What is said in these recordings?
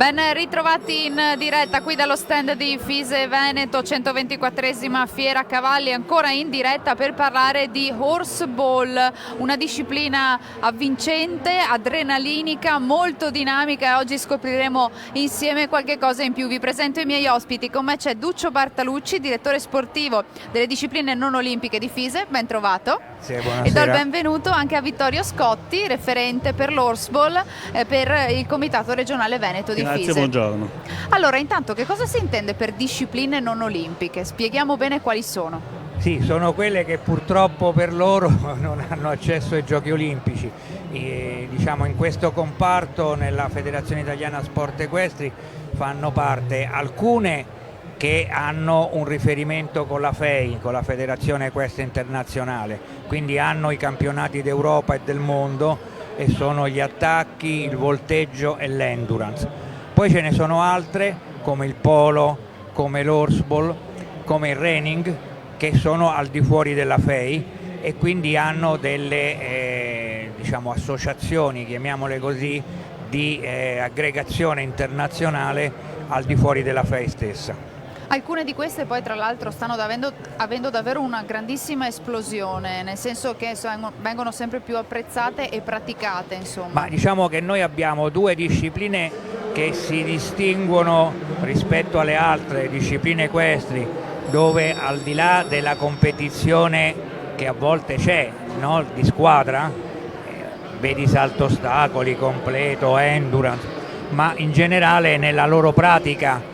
Ben ritrovati in diretta qui dallo stand di FISE Veneto, 124esima Fiera Cavalli, ancora in diretta per parlare di horseball, una disciplina avvincente, adrenalinica, molto dinamica, e oggi scopriremo insieme qualche cosa in più. Vi presento i miei ospiti. Con me c'è Duccio Bartalucci, direttore sportivo delle discipline non olimpiche di FISE, ben trovato. Sì, buonasera. E do il benvenuto anche a Vittorio Scotti, referente per l'horseball per il Comitato Regionale Veneto di Grazie, FISE. buongiorno. Allora, intanto, che cosa si intende per discipline non olimpiche? Spieghiamo bene quali sono. Sì, sono quelle che purtroppo per loro non hanno accesso ai giochi olimpici. Diciamo, in questo comparto, nella Federazione Italiana Sport Equestri, fanno parte alcune che hanno un riferimento con la FEI, con la Federazione Equestre Internazionale, quindi hanno i campionati d'Europa e del mondo, e sono gli attacchi, il volteggio e l'endurance. Poi ce ne sono altre come il polo, come l'horseball, come il reining, che sono al di fuori della FEI e quindi hanno delle diciamo associazioni, chiamiamole così, di aggregazione internazionale al di fuori della FEI stessa. Alcune di queste poi tra l'altro stanno avendo davvero una grandissima esplosione, nel senso che vengono sempre più apprezzate e praticate, insomma. Ma diciamo che noi abbiamo due discipline che si distinguono rispetto alle altre discipline equestri, dove al di là della competizione che a volte c'è, no, di squadra, vedi salto ostacoli, completo, endurance, ma in generale nella loro pratica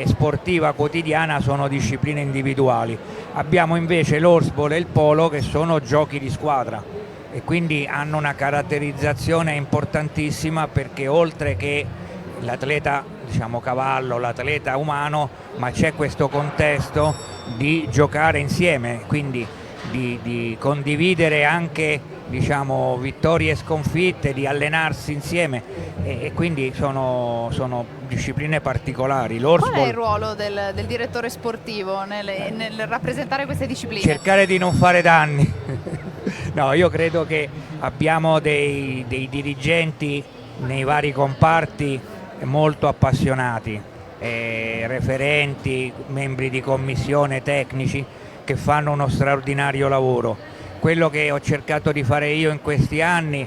sportiva quotidiana sono discipline individuali. Abbiamo invece l'horseball e il polo che sono giochi di squadra e quindi hanno una caratterizzazione importantissima, perché oltre che l'atleta, diciamo, cavallo, l'atleta umano, ma c'è questo contesto di giocare insieme, quindi di condividere anche, diciamo, vittorie e sconfitte, di allenarsi insieme e quindi sono discipline particolari. Qual è il ruolo del direttore sportivo nel rappresentare queste discipline? Cercare di non fare danni. No, io credo che abbiamo dei dirigenti nei vari comparti molto appassionati, referenti, membri di commissione, tecnici, che fanno uno straordinario lavoro. Quello che ho cercato di fare io in questi anni,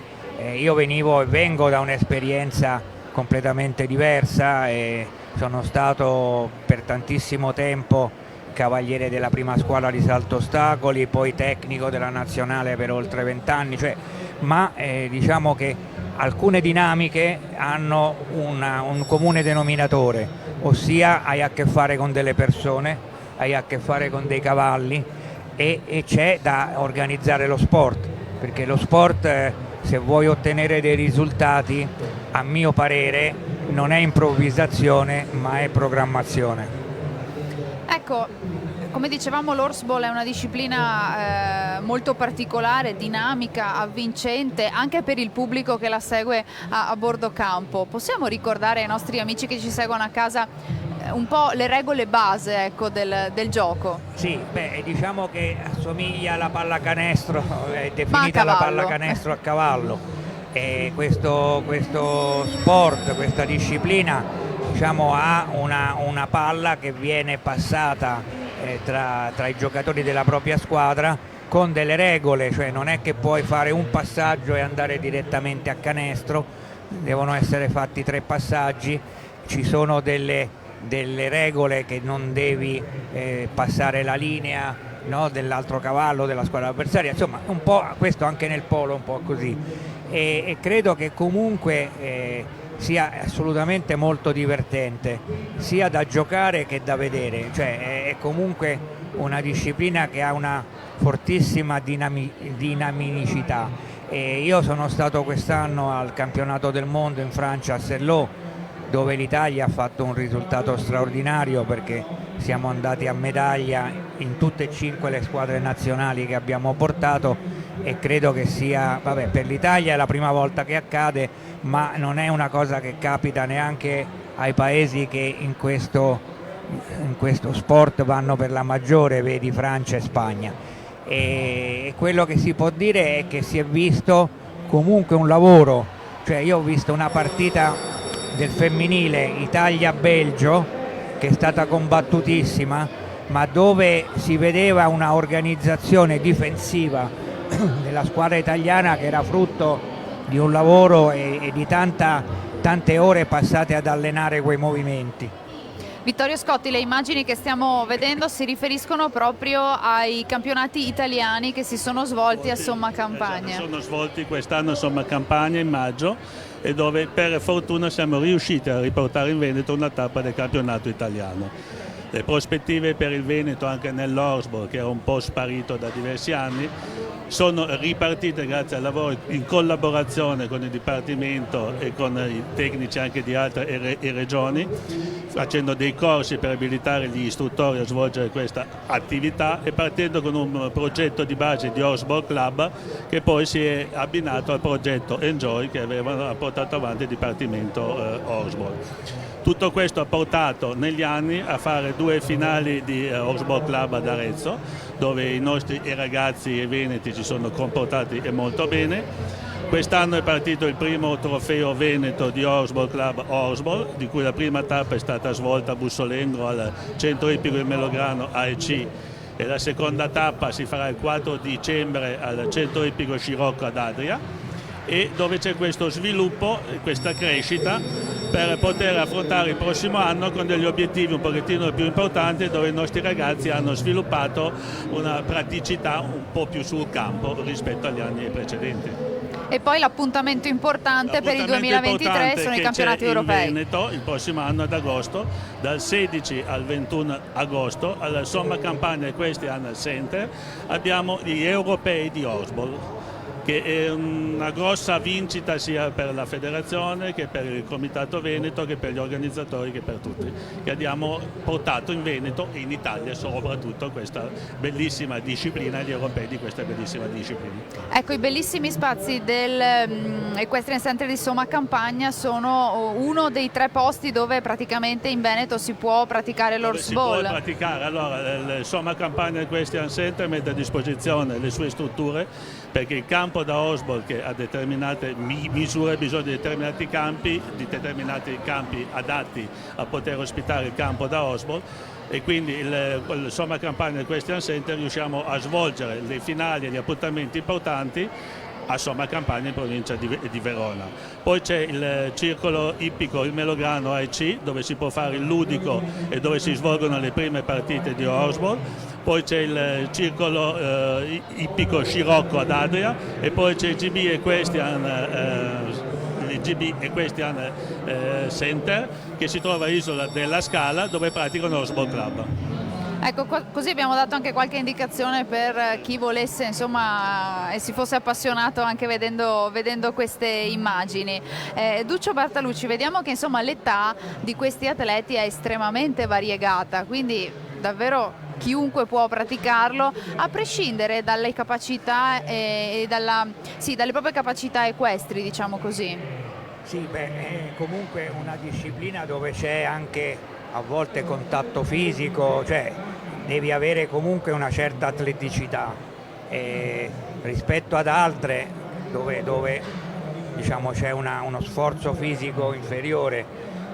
io venivo e vengo da un'esperienza completamente diversa e sono stato per tantissimo tempo cavaliere della prima squadra di salto ostacoli, poi tecnico della nazionale per oltre 20 anni, ma diciamo che alcune dinamiche hanno un comune denominatore, ossia hai a che fare con delle persone, hai a che fare con dei cavalli e c'è da organizzare lo sport, perché lo sport, se vuoi ottenere dei risultati, a mio parere non è improvvisazione ma è programmazione. Ecco, come dicevamo, l'horseball è una disciplina molto particolare, dinamica, avvincente anche per il pubblico che la segue a bordo campo. Possiamo ricordare ai nostri amici che ci seguono a casa un po' le regole base, ecco, del gioco? Sì, diciamo che assomiglia alla pallacanestro, è definita la pallacanestro a cavallo. E questo sport, questa disciplina, diciamo, ha una palla che viene passata tra i giocatori della propria squadra con delle regole, cioè non è che puoi fare un passaggio e andare direttamente a canestro, devono essere fatti 3 passaggi, ci sono delle regole, che non devi passare la linea, no, dell'altro cavallo della squadra avversaria, insomma un po' questo anche nel polo, un po' così, e credo che comunque sia assolutamente molto divertente sia da giocare che da vedere, cioè è comunque una disciplina che ha una fortissima dinamicità. Io sono stato quest'anno al campionato del mondo in Francia, a Serlot, dove l'Italia ha fatto un risultato straordinario, perché siamo andati a medaglia in tutte e 5 le squadre nazionali che abbiamo portato, e credo che sia, per l'Italia è la prima volta che accade, ma non è una cosa che capita neanche ai paesi che in questo sport vanno per la maggiore, vedi Francia e Spagna. E quello che si può dire è che si è visto comunque un lavoro, cioè io ho visto una partita del femminile Italia-Belgio, che è stata combattutissima, ma dove si vedeva una organizzazione difensiva della squadra italiana che era frutto di un lavoro e di tante ore passate ad allenare quei movimenti. Vittorio Scotti, le immagini che stiamo vedendo si riferiscono proprio ai campionati italiani che si sono svolti a Somma Campagna. Sono svolti quest'anno a Somma Campagna in maggio, e dove per fortuna siamo riusciti a riportare in Veneto una tappa del campionato italiano. Le prospettive per il Veneto anche nell'Horsburgh, che era un po' sparito da diversi anni, sono ripartite grazie al lavoro in collaborazione con il Dipartimento e con i tecnici anche di altre regioni, facendo dei corsi per abilitare gli istruttori a svolgere questa attività e partendo con un progetto di base di Horsburgh Club che poi si è abbinato al progetto Enjoy che aveva portato avanti il Dipartimento Horsburgh. Tutto questo ha portato negli anni a fare 2 finali di Horsburgh Club ad Arezzo, dove i nostri ragazzi e veneti si sono comportati molto bene. Quest'anno è partito il primo trofeo veneto di Horsburgh Club Horsburgh, di cui la prima tappa è stata svolta a Bussolengo al centro ippico di Melograno AEC, e la seconda tappa si farà il 4 dicembre al centro ippico Scirocco ad Adria, e dove c'è questo sviluppo, questa crescita per poter affrontare il prossimo anno con degli obiettivi un pochettino più importanti, dove i nostri ragazzi hanno sviluppato una praticità un po' più sul campo rispetto agli anni precedenti. E poi l'appuntamento importante per il 2023 sono i campionati europei. In Veneto il prossimo anno ad agosto, dal 16 al 21 agosto, alla Somma Campagna Equestrian Center abbiamo gli europei di Horsburgh, che è una grossa vincita sia per la federazione che per il Comitato Veneto che per gli organizzatori che per tutti, che abbiamo portato in Veneto e in Italia soprattutto questa bellissima disciplina, gli europei di questa bellissima disciplina. Ecco, i bellissimi spazi del Equestrian Center di Somma Campagna sono uno dei 3 posti dove praticamente in Veneto si può praticare l'horse ball. Si può praticare, allora il Somma Campagna Equestrian Center mette a disposizione le sue strutture, perché il campo da Horsburgh che ha determinate misure, bisogna di determinati campi adatti a poter ospitare il campo da Horsburgh, e quindi il Somma Campagna Equestrian Center riusciamo a svolgere le finali e gli appuntamenti importanti a Somma Campagna in provincia di Verona. Poi c'è il circolo ippico il Melograno AEC, dove si può fare il ludico e dove si svolgono le prime partite di Horsburgh. Poi c'è il circolo ippico Scirocco ad Adria, e poi c'è il GB Equestrian Center che si trova a Isola della Scala, dove praticano Horsburgh Club. Ecco, così abbiamo dato anche qualche indicazione per chi volesse, insomma, e si fosse appassionato anche vedendo queste immagini. Duccio Bartalucci, vediamo che insomma l'età di questi atleti è estremamente variegata, quindi davvero chiunque può praticarlo, a prescindere dalle capacità e dalle proprie capacità equestri, diciamo così. Sì, è comunque una disciplina dove c'è anche a volte contatto fisico, cioè devi avere comunque una certa atleticità rispetto ad altre dove diciamo c'è uno sforzo fisico inferiore.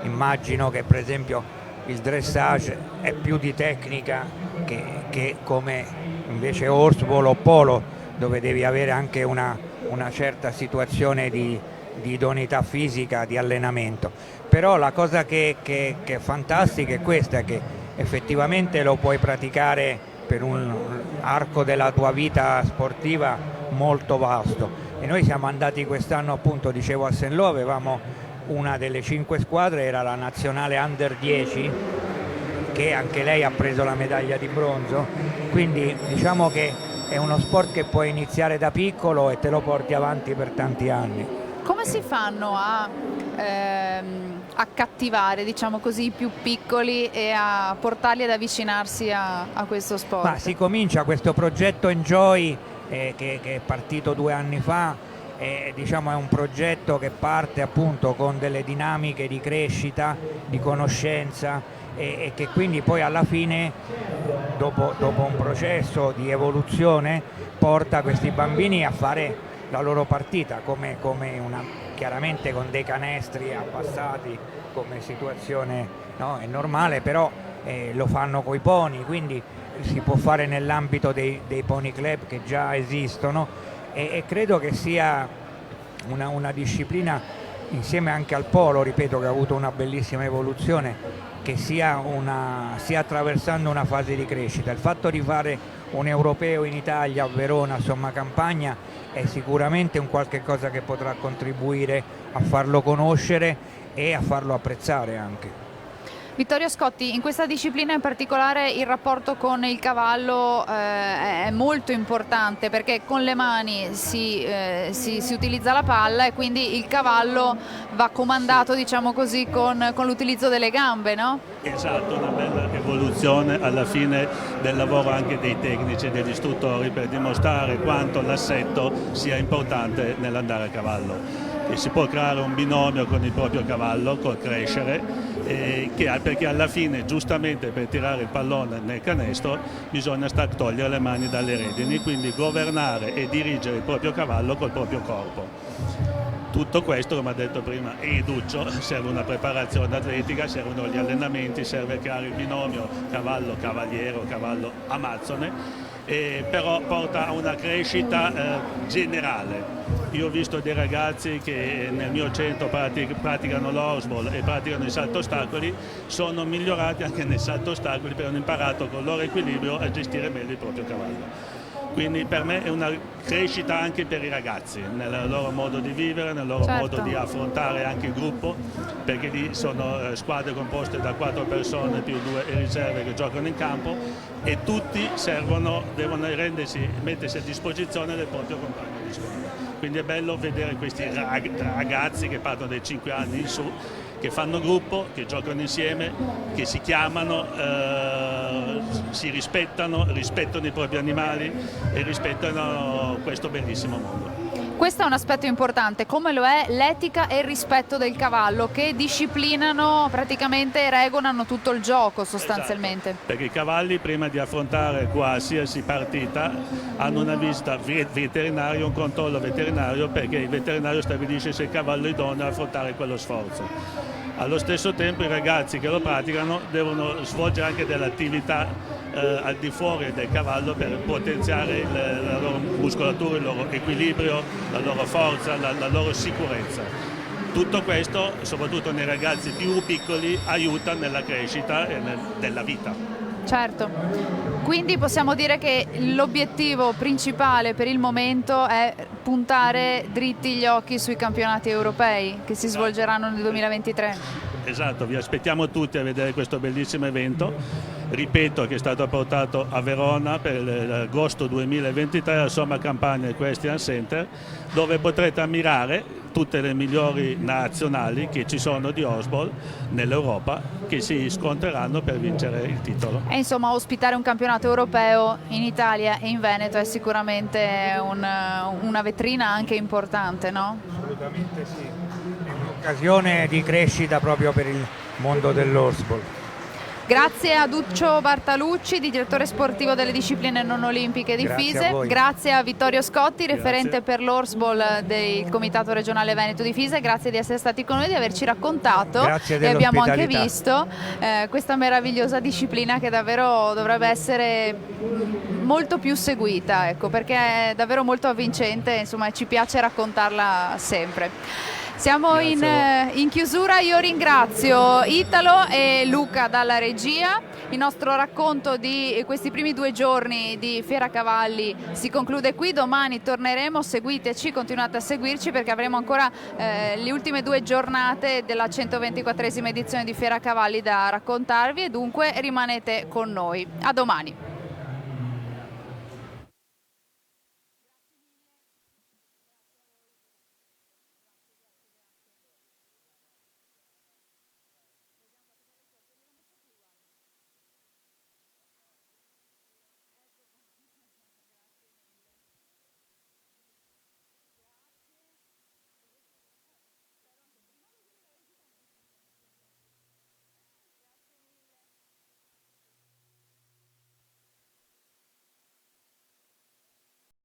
Immagino che per esempio il dressage è più di tecnica che come invece horseball o polo, dove devi avere anche una certa situazione di idoneità fisica, di allenamento. Però la cosa che è fantastica è questa, che effettivamente lo puoi praticare per un arco della tua vita sportiva molto vasto, e noi siamo andati quest'anno, appunto dicevo, a Saint-Lô, avevamo una delle 5 squadre, era la nazionale Under 10, che anche lei ha preso la medaglia di bronzo, quindi diciamo che è uno sport che puoi iniziare da piccolo e te lo porti avanti per tanti anni. Come si fanno a cattivare, diciamo così, i più piccoli e a portarli ad avvicinarsi a questo sport? Ma si comincia questo progetto Enjoy che è partito 2 anni fa, diciamo è un progetto che parte appunto con delle dinamiche di crescita, di conoscenza, e che quindi poi alla fine dopo un processo di evoluzione porta questi bambini a fare la loro partita come chiaramente con dei canestri abbassati come situazione, no, è normale, però lo fanno coi pony, quindi si può fare nell'ambito dei pony club che già esistono, e credo che sia una disciplina, insieme anche al polo, ripeto, che ha avuto una bellissima evoluzione, che stia attraversando una fase di crescita. Il fatto di fare un europeo in Italia, a Verona, Somma Campagna, è sicuramente un qualche cosa che potrà contribuire a farlo conoscere e a farlo apprezzare anche. Vittorio Scotti, in questa disciplina in particolare il rapporto con il cavallo è molto importante, perché con le mani si utilizza la palla e quindi il cavallo va comandato, diciamo così, con l'utilizzo delle gambe, no? Esatto, una bella evoluzione alla fine del lavoro anche dei tecnici e degli istruttori, per dimostrare quanto l'assetto sia importante nell'andare a cavallo. E si può creare un binomio con il proprio cavallo, col crescere, perché alla fine, giustamente, per tirare il pallone nel canestro bisogna togliere le mani dalle redini, quindi governare e dirigere il proprio cavallo col proprio corpo. Tutto questo, come ha detto prima Educcio, serve una preparazione atletica, servono gli allenamenti, serve creare il binomio cavallo-cavaliere o cavallo-amazzone, però porta a una crescita generale. Io ho visto dei ragazzi che nel mio centro praticano l'horseball e praticano i salto ostacoli, sono migliorati anche nei salto ostacoli perché hanno imparato con il loro equilibrio a gestire meglio il proprio cavallo. Quindi per me è una crescita anche per i ragazzi, nel loro modo di vivere, nel loro modo di affrontare anche il gruppo, perché lì sono squadre composte da 4 persone più 2 riserve che giocano in campo, e tutti devono mettersi a disposizione del proprio compagno di squadra. Quindi è bello vedere questi ragazzi che partono dai 5 anni in su, che fanno gruppo, che giocano insieme, che si chiamano, si rispettano i propri animali e rispettano questo bellissimo mondo. Questo è un aspetto importante, come lo è l'etica e il rispetto del cavallo, che disciplinano praticamente e regolano tutto il gioco sostanzialmente. Esatto, perché i cavalli, prima di affrontare qualsiasi partita, hanno una visita veterinaria, un controllo veterinario, perché il veterinario stabilisce se il cavallo è idoneo ad affrontare quello sforzo. Allo stesso tempo i ragazzi che lo praticano devono svolgere anche delle attività al di fuori del cavallo per potenziare la loro muscolatura, il loro equilibrio, la loro forza, la loro sicurezza. Tutto questo, soprattutto nei ragazzi più piccoli, aiuta nella crescita della vita. Certo, quindi possiamo dire che l'obiettivo principale per il momento è puntare dritti gli occhi sui campionati europei che si svolgeranno nel 2023. Esatto, vi aspettiamo tutti a vedere questo bellissimo evento. Ripeto che è stato portato a Verona per l'agosto 2023 al Somma Campagna Equestrian Center, dove potrete ammirare tutte le migliori nazionali che ci sono di horseball nell'Europa, che si scontreranno per vincere il titolo. E insomma, ospitare un campionato europeo in Italia e in Veneto è sicuramente una vetrina anche importante, no? Assolutamente sì, è un'occasione di crescita proprio per il mondo dell'horseball. Grazie a Duccio Bartalucci, direttore sportivo delle discipline non olimpiche di FISE. Grazie a Vittorio Scotti, referente per l'horseball del Comitato Regionale Veneto di FISE. Grazie di essere stati con noi, di averci raccontato e abbiamo anche visto questa meravigliosa disciplina che davvero dovrebbe essere molto più seguita, ecco, perché è davvero molto avvincente, insomma, ci piace raccontarla sempre. Siamo in chiusura, io ringrazio Italo e Luca dalla regia. Il nostro racconto di questi primi 2 giorni di Fiera Cavalli si conclude qui, domani torneremo, seguiteci, continuate a seguirci perché avremo ancora le ultime 2 giornate della 124esima edizione di Fiera Cavalli da raccontarvi, e dunque rimanete con noi. A domani.